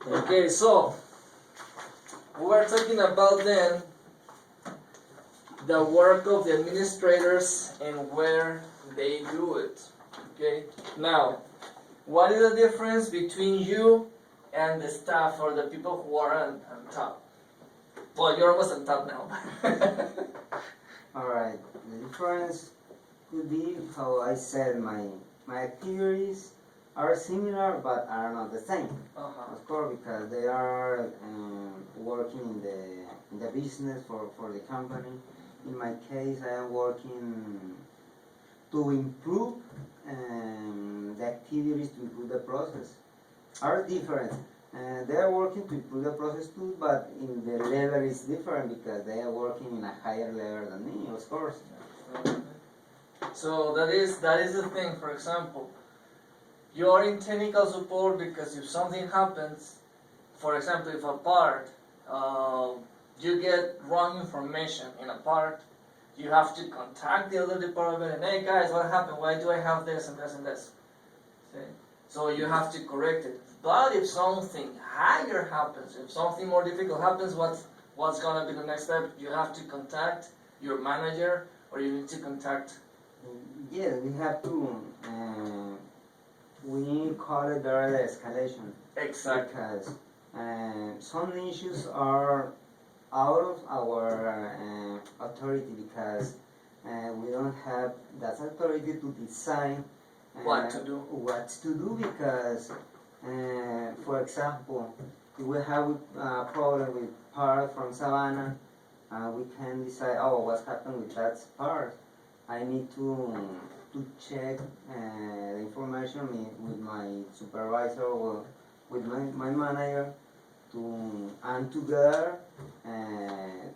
Okay, so we were talking about then the work of the administrators and where they do it. Okay, now what is the difference between you and the staff or the people who are on top? Well, you're almost on top now. Alright, the difference could be how I said my activities are similar but are not the same. Of course, because they are working in the business for the company. In my case, I am working to improve the activities, to improve the process. Are different. They are working to improve the process too, but in the level is different because they are working in a higher level than me, of course. So that is the thing. For example, you're in technical support because if something happens, for example, if a part, you get wrong information in a part, you have to contact the other department and, hey guys, what happened? Why do I have this and this and this? See? So you have to correct it. But if something higher happens, if something more difficult happens, what's gonna be the next step? You have to contact your manager, or you need to contact. Yeah, we have to. We call it the escalation. Exactly. Because some issues are out of our authority because we don't have that authority to decide What to do. What to do because, for example, if we have a problem with part from Savannah, we can decide, oh, what's happened with that part. I need to check the information with my supervisor or with my manager and together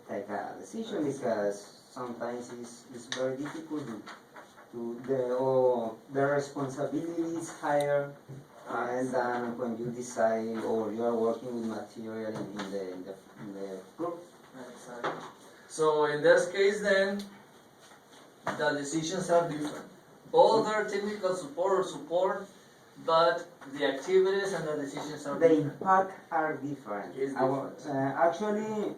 take a decision because sometimes it's very difficult the responsibility is higher than when you decide or you are working with material in the group. Exactly. So in this case then, the decisions are different. Both are technical support, but the activities and the decisions are the different. impact are different. Is different. Actually,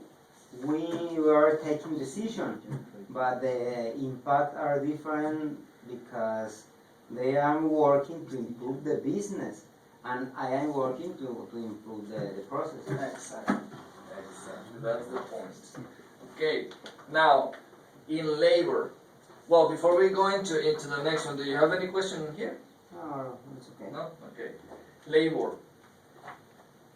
we were taking decisions, but the impact are different because they are working to improve the business, and I am working to improve the process. Exactly. That's the point. Okay. Now, in labor. Well, before we go into the next one, do you have any question here? No, it's okay. No? Okay. Labor.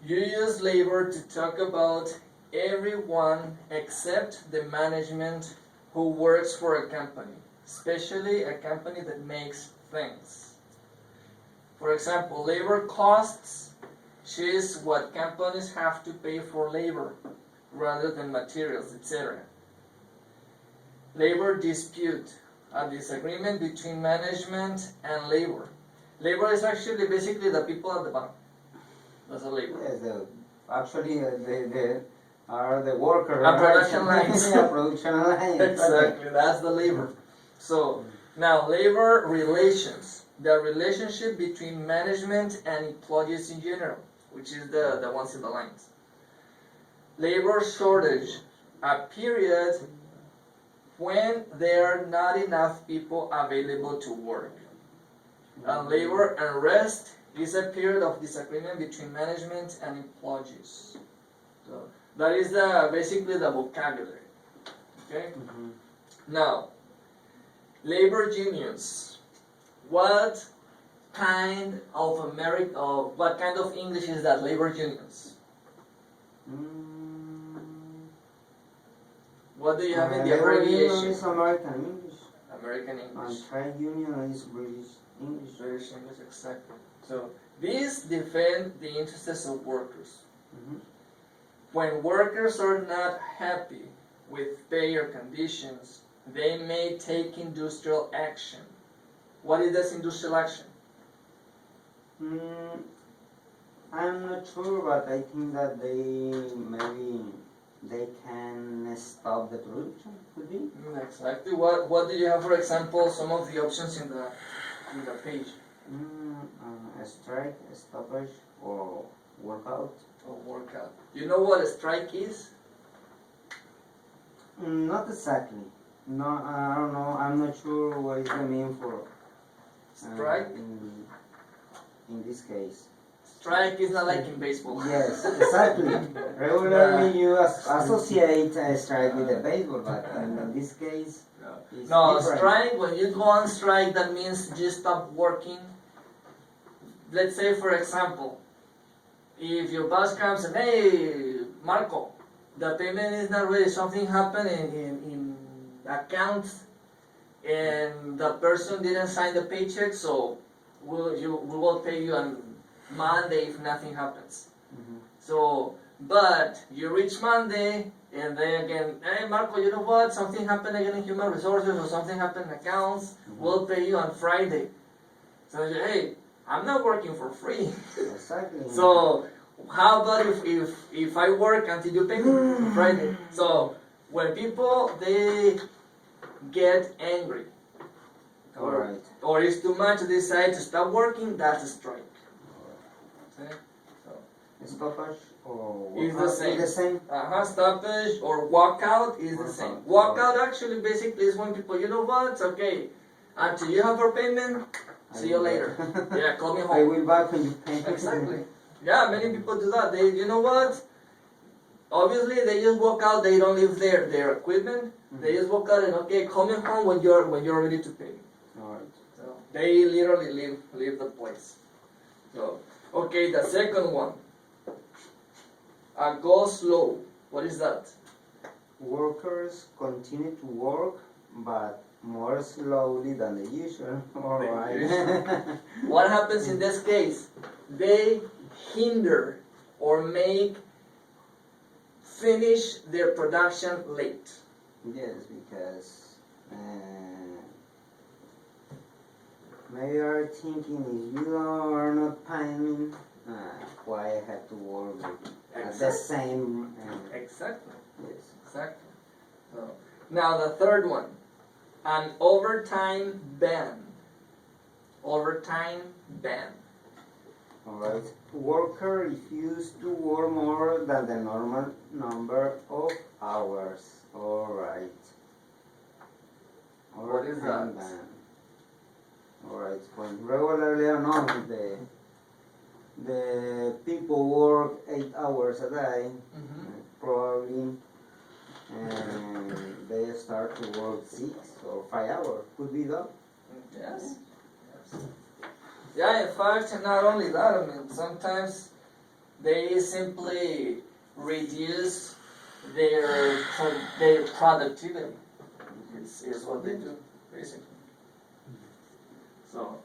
You use labor to talk about everyone except the management who works for a company, especially a company that makes things. For example, labor costs is what companies have to pay for labor rather than materials, etc. Labor dispute, a disagreement between management and labor. Labor is actually basically the people at the bottom. That's a labor. Yes, actually, they are the workers. And production lines. Yeah, production lines. Exactly, that's the labor. So, now labor relations. The relationship between management and employees in general, which is the ones in the lines. Labor shortage, a period when there are not enough people available to work. And labor unrest is a period of disagreement between management and employees. So that is basically the vocabulary. Okay? Mm-hmm. Now, labor unions. What kind of what kind of English is that? Labor unions. What do you have in the abbreviation? Labor union is American English. American English. And trade union is British English. British English, exactly. So these defend the interests of workers. Mm-hmm. When workers are not happy with pay or conditions, they may take industrial action. What is this industrial action? I'm not sure, but I think that they can stop the production. Could be. Exactly. What do you have, for example, some of the options in the page? A strike, a stoppage, or workout. Or workout. You know what a strike is? Not exactly. No, I don't know. I'm not sure what is the mean for Strike? In this case. Strike is not like in baseball. Yes, exactly. Regularly you associate a strike with the baseball, but in this case, it's No, different. strike, when you go on strike, that means you stop working. Let's say, for example, if your boss comes and, hey, Marco, the payment is not ready, something happened in accounts, and the person didn't sign the paycheck, so we will pay you on Monday if nothing happens. Mhm. So, but you reach Monday, and then again, hey Marco, you know what? Something happened again in human resources, or something happened in accounts. We'll pay you on Friday. So you, hey, I'm not working for free. Exactly. So how about if I work until you pay me on Friday? So when people they get angry, Alright. or it's too much, they decide to stop working, that's a strike. Okay? Stoppage or Is the walkout same. is the same. Stoppage or walkout is the Walkout. same. Walkout actually basically is when people, you know what, it's okay. Until you have our payment, see you later. Yeah, call me I home. will back when you pay. Exactly. Yeah, many people do that. They, you know what? Obviously, they just walk out. They don't leave their equipment. They just walk out and okay, call me home when you're ready to pay. Alright. So they literally leave the place. So okay, the second one. Go slow. What is that? Workers continue to work, but more slowly than the usual. Alright. What happens in this case? They hinder or finish their production late. Yes, because maybe you are thinking if you are not paying me, why I have to work at the same. Exactly. Yes. Exactly. So, now the third one, an overtime ban. Overtime ban. Alright. Worker refused to work more than the normal number of hours. Alright. What is that? Alright. When regularly or not, the people work 8 hours a day, probably, and they start to work 6 or 5 hours. Could be that. Yes. Yeah, in fact, not only that, I mean, sometimes they simply reduce their productivity. Is what they do, basically. So,